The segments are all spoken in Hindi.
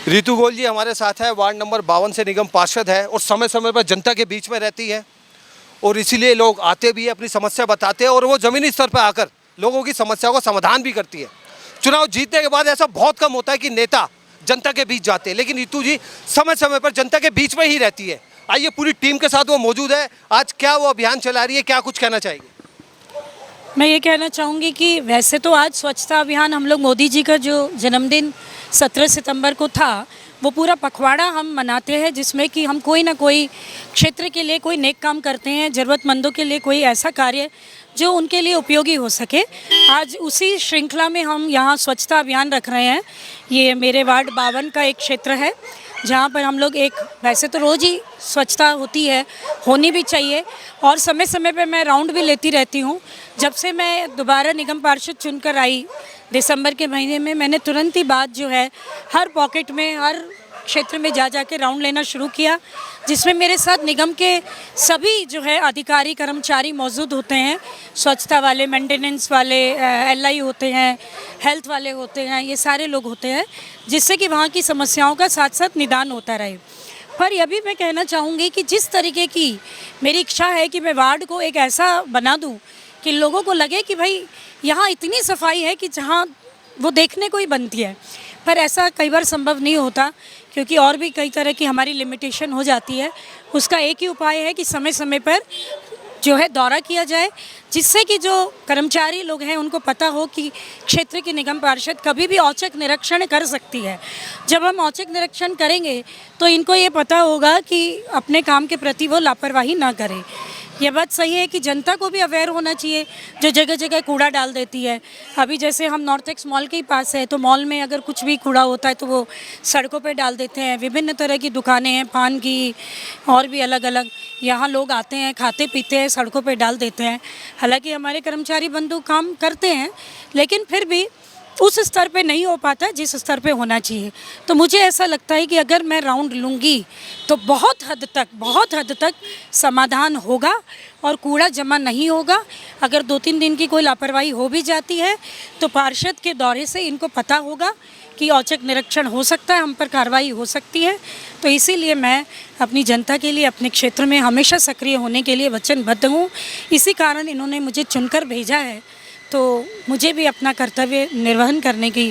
रितु गोयल जी हमारे साथ है, वार्ड नंबर 52 से निगम पार्षद है और समय समय पर जनता के बीच में रहती है और इसीलिए लोग आते भी हैं, अपनी समस्या बताते हैं और वो ज़मीनी स्तर पर आकर लोगों की समस्या को समाधान भी करती है। चुनाव जीतने के बाद ऐसा बहुत कम होता है कि नेता जनता के बीच जाते हैं, लेकिन रितु जी समय समय पर जनता के बीच में ही रहती है। आइए पूरी टीम के साथ वो मौजूद है। आज क्या वो अभियान चला रही है, क्या कुछ कहना चाहेंगे? मैं ये कहना चाहूँगी कि वैसे तो आज स्वच्छता अभियान हम लोग मोदी जी का जो जन्मदिन 17 सितंबर को था वो पूरा पखवाड़ा हम मनाते हैं, जिसमें कि हम कोई ना कोई क्षेत्र के लिए कोई नेक काम करते हैं, ज़रूरतमंदों के लिए कोई ऐसा कार्य जो उनके लिए उपयोगी हो सके। आज उसी श्रृंखला में हम यहाँ स्वच्छता अभियान रख रहे हैं। ये मेरे वार्ड 52 का एक क्षेत्र है जहाँ पर हम लोग वैसे तो रोज़ ही स्वच्छता होती है, होनी भी चाहिए और समय समय पे मैं राउंड भी लेती रहती हूँ। जब से मैं दोबारा निगम पार्षद चुनकर आई दिसंबर के महीने में, मैंने तुरंत ही बाद जो है हर पॉकेट में, हर क्षेत्र में जा के राउंड लेना शुरू किया, जिसमें मेरे साथ निगम के सभी जो है अधिकारी कर्मचारी मौजूद होते हैं। स्वच्छता वाले, मेंटेनेंस वाले, एलआई होते हैं, हेल्थ वाले होते हैं, ये सारे लोग होते हैं, जिससे कि वहाँ की समस्याओं का साथ साथ निदान होता रहे। पर यह भी मैं कहना चाहूँगी कि जिस तरीके की मेरी इच्छा है कि मैं वार्ड को एक ऐसा बना दूँ कि लोगों को लगे कि भाई यहाँ इतनी सफाई है कि जहाँ वो देखने को ही बनती है, पर ऐसा कई बार संभव नहीं होता क्योंकि और भी कई तरह की हमारी लिमिटेशन हो जाती है। उसका एक ही उपाय है कि समय समय पर जो है दौरा किया जाए, जिससे कि जो कर्मचारी लोग हैं उनको पता हो कि क्षेत्र की निगम पार्षद कभी भी औचक निरीक्षण कर सकती है। जब हम औचक निरीक्षण करेंगे तो इनको ये पता होगा कि अपने काम के प्रति वो लापरवाही ना करें। ये बात सही है कि जनता को भी अवेयर होना चाहिए, जो जगह जगह कूड़ा डाल देती है। अभी जैसे हम नॉर्थ एक्स मॉल के ही पास है, तो मॉल में अगर कुछ भी कूड़ा होता है तो वो सड़कों पे डाल देते हैं। विभिन्न तरह की दुकानें हैं, पान की और भी अलग अलग, यहाँ लोग आते हैं, खाते पीते हैं, सड़कों पे डाल देते हैं। हालांकि हमारे कर्मचारी बंधु काम करते हैं, लेकिन फिर भी उस स्तर पे नहीं हो पाता जिस स्तर पे होना चाहिए। तो मुझे ऐसा लगता है कि अगर मैं राउंड लूँगी तो बहुत हद तक समाधान होगा और कूड़ा जमा नहीं होगा। अगर 2-3 दिन की कोई लापरवाही हो भी जाती है तो पार्षद के दौरे से इनको पता होगा कि औचक निरीक्षण हो सकता है, हम पर कार्रवाई हो सकती है। तो इसीलिए मैं अपनी जनता के लिए अपने क्षेत्र में हमेशा सक्रिय होने के लिए वचनबद्ध हूँ। इसी कारण इन्होंने मुझे चुनकर भेजा है, तो मुझे भी अपना कर्तव्य निर्वहन करने की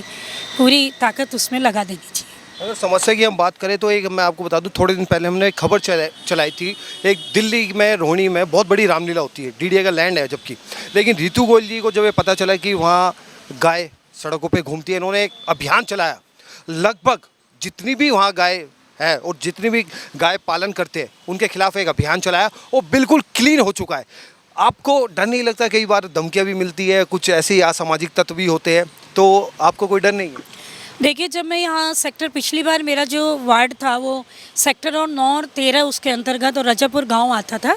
पूरी ताकत उसमें लगा देनी चाहिए। अगर समस्या की हम बात करें तो एक मैं आपको बता दूं, थोड़े दिन पहले हमने एक खबर चलाई थी। एक दिल्ली में रोहिणी में बहुत बड़ी रामलीला होती है, डीडीए का लैंड है जबकि, लेकिन रितु गोयल जी को जब ये पता चला कि वहाँ गाय सड़कों पे घूमती है, इन्होंने एक अभियान चलाया। लगभग जितनी भी वहाँ गाय है और जितनी भी गाय पालन करते हैं उनके खिलाफ एक अभियान चलाया और बिल्कुल क्लीन हो चुका है। आपको डर नहीं लगता? कई बार धमकियाँ भी मिलती है, कुछ ऐसे असामाजिक तत्व भी होते हैं, तो आपको कोई डर नहीं है? देखिए, जब मैं यहाँ सेक्टर, पिछली बार मेरा जो वार्ड था वो सेक्टर और 9 और 13 उसके अंतर्गत और रजापुर गांव आता था।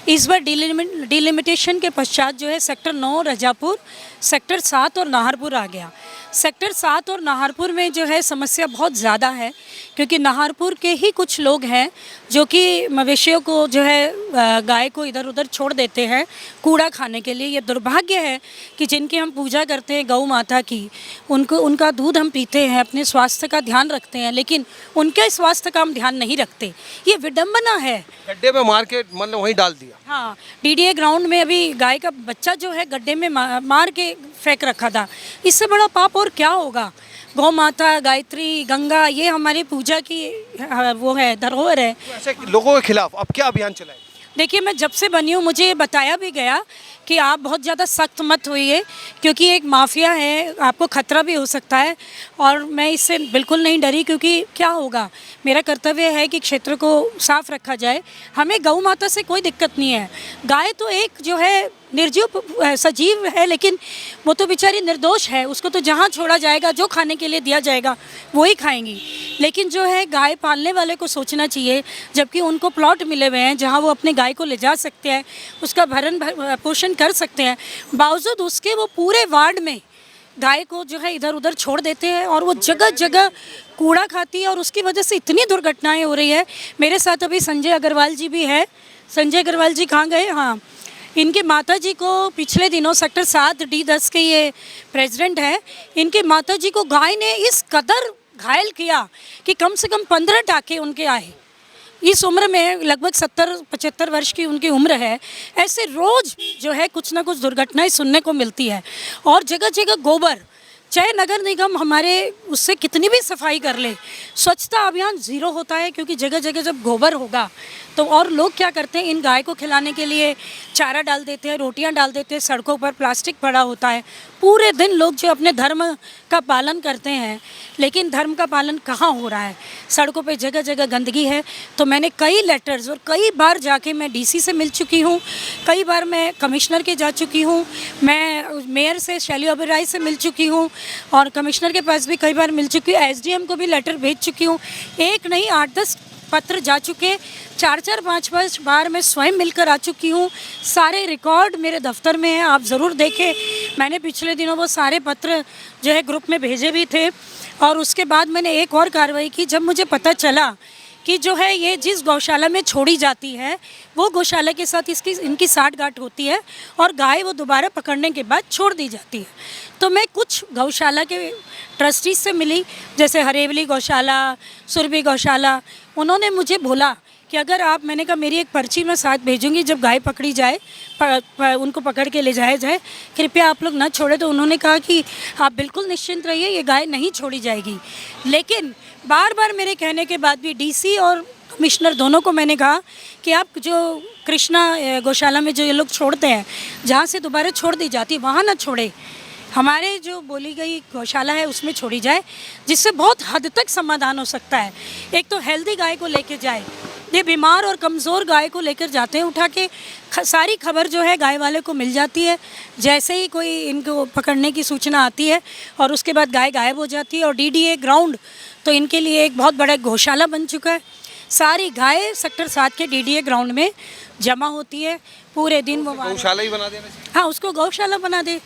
इस बार डिलिमिटेशन के पश्चात जो है सेक्टर 9 रजापुर, सेक्टर 7 और नाहरपुर आ गया। सेक्टर 7 और नाहरपुर में जो है समस्या बहुत ज़्यादा है, क्योंकि नाहरपुर के ही कुछ लोग हैं जो कि मवेशियों को जो है गाय को इधर उधर छोड़ देते हैं कूड़ा खाने के लिए। ये दुर्भाग्य है कि जिनकी हम पूजा करते हैं गौ माता की, उनका दूध हम पीते हैं, अपने स्वास्थ्य का ध्यान रखते हैं, लेकिन उनके स्वास्थ्य का हम ध्यान नहीं रखते। ये विडंबना है। गड्ढे में मार के मतलब वहीं डाल दिया। हाँ, डीडीए ग्राउंड में अभी गाय का बच्चा जो है गड्ढे में मार के फेंक रखा था। इससे बड़ा पाप और क्या होगा? गौ माता, गायत्री, गंगा, ये हमारी पूजा की वो है, धरोहर है। तो ऐसे लोगों के खिलाफ अब क्या अभियान चलाए? देखिए, मैं जब से बनी हूँ मुझे ये बताया भी गया कि आप बहुत ज़्यादा सख्त मत होइए, क्योंकि एक माफिया है, आपको खतरा भी हो सकता है। और मैं इससे बिल्कुल नहीं डरी, क्योंकि क्या होगा, मेरा कर्तव्य है कि क्षेत्र को साफ रखा जाए। हमें गौ माता से कोई दिक्कत नहीं है। गाय तो एक जो है निर्जीव सजीव है, लेकिन वो तो बेचारी निर्दोष है, उसको तो जहाँ छोड़ा जाएगा, जो खाने के लिए दिया जाएगा वो ही खाएंगी। लेकिन जो है गाय पालने वाले को सोचना चाहिए, जबकि उनको प्लॉट मिले हुए हैं जहाँ वो अपने गाय को ले जा सकते हैं, उसका भरण पोषण कर सकते हैं, बावजूद उसके वो पूरे वार्ड में गाय को जो है इधर उधर छोड़ देते हैं और वो जगह जगह कूड़ा खाती है और उसकी वजह से इतनी दुर्घटनाएं हो रही है। मेरे साथ अभी संजय अग्रवाल जी भी है। संजय अग्रवाल जी कहाँ गए? हाँ, इनके माताजी को पिछले दिनों सेक्टर 7 D10 के ये प्रेसिडेंट है, इनके माताजी को गाय ने इस कदर घायल किया कि कम से कम 15 टाके उनके आए। इस उम्र में लगभग 70-75 वर्ष की उनकी उम्र है। ऐसे रोज़ जो है कुछ ना कुछ दुर्घटनाएं सुनने को मिलती है। और जगह जगह गोबर, चाहे नगर निगम हमारे उससे कितनी भी सफाई कर ले, स्वच्छता अभियान ज़ीरो होता है, क्योंकि जगह जगह जब गोबर होगा तो और लोग क्या करते हैं, इन गाय को खिलाने के लिए चारा डाल देते हैं, रोटियां डाल देते हैं, सड़कों पर प्लास्टिक पड़ा होता है। पूरे दिन लोग जो अपने धर्म का पालन करते हैं, लेकिन धर्म का पालन कहाँ हो रहा है, सड़कों पे जगह जगह गंदगी है। तो मैंने कई लेटर्स और कई बार जाके मैं डीसी से मिल चुकी हूँ, कई बार मैं कमिश्नर के जा चुकी हूँ, मैं मेयर से शैली ओबेरॉय से मिल चुकी हूँ और कमिश्नर के पास भी कई बार मिल चुकी हूँ, एसडीएम को भी लेटर भेज चुकी हूँ। एक नहीं 8-10 पत्र जा चुके, 4-4, 5-5 बार मैं स्वयं मिलकर आ चुकी हूँ। सारे रिकॉर्ड मेरे दफ्तर में हैं, आप ज़रूर देखें। मैंने पिछले दिनों वो सारे पत्र जो है ग्रुप में भेजे भी थे। और उसके बाद मैंने एक और कार्रवाई की, जब मुझे पता चला कि जो है ये जिस गौशाला में छोड़ी जाती है वो गौशाला के साथ इनकी साठगांठ होती है और गाय वो दोबारा पकड़ने के बाद छोड़ दी जाती है। तो मैं कुछ गौशाला के ट्रस्टीज से मिली, जैसे हरेवली गौशाला, सुरभि गौशाला। उन्होंने मुझे बोला कि अगर आप, मैंने कहा मेरी एक पर्ची मैं साथ भेजूंगी, जब गाय पकड़ी जाए उनको पकड़ के ले जाया जाए, कृपया आप लोग ना छोड़े। तो उन्होंने कहा कि आप बिल्कुल निश्चिंत रहिए, ये गाय नहीं छोड़ी जाएगी। लेकिन बार बार मेरे कहने के बाद भी डीसी और कमिश्नर दोनों को मैंने कहा कि आप जो कृष्णा गौशाला में जो ये लोग छोड़ते हैं, जहाँ से दोबारा छोड़ दी जाती है वहाँ ना छोड़े, हमारे जो बोली गई गौशाला है उसमें छोड़ी जाए, जिससे बहुत हद तक समाधान हो सकता है। एक तो हेल्दी गाय को लेके जाए, ये बीमार और कमज़ोर गाय को लेकर जाते हैं उठा के, सारी खबर जो है गाय वाले को मिल जाती है जैसे ही कोई इनको पकड़ने की सूचना आती है, और उसके बाद गाय गायब हो जाती है। और डीडीए ग्राउंड तो इनके लिए एक बहुत बड़ा गौशाला बन चुका है। सारी गाय सेक्टर 7 के डीडीए ग्राउंड में जमा होती है पूरे दिन। वो गौशाला ही बना देना चाहिए। हाँ, उसको गौशाला बना दे।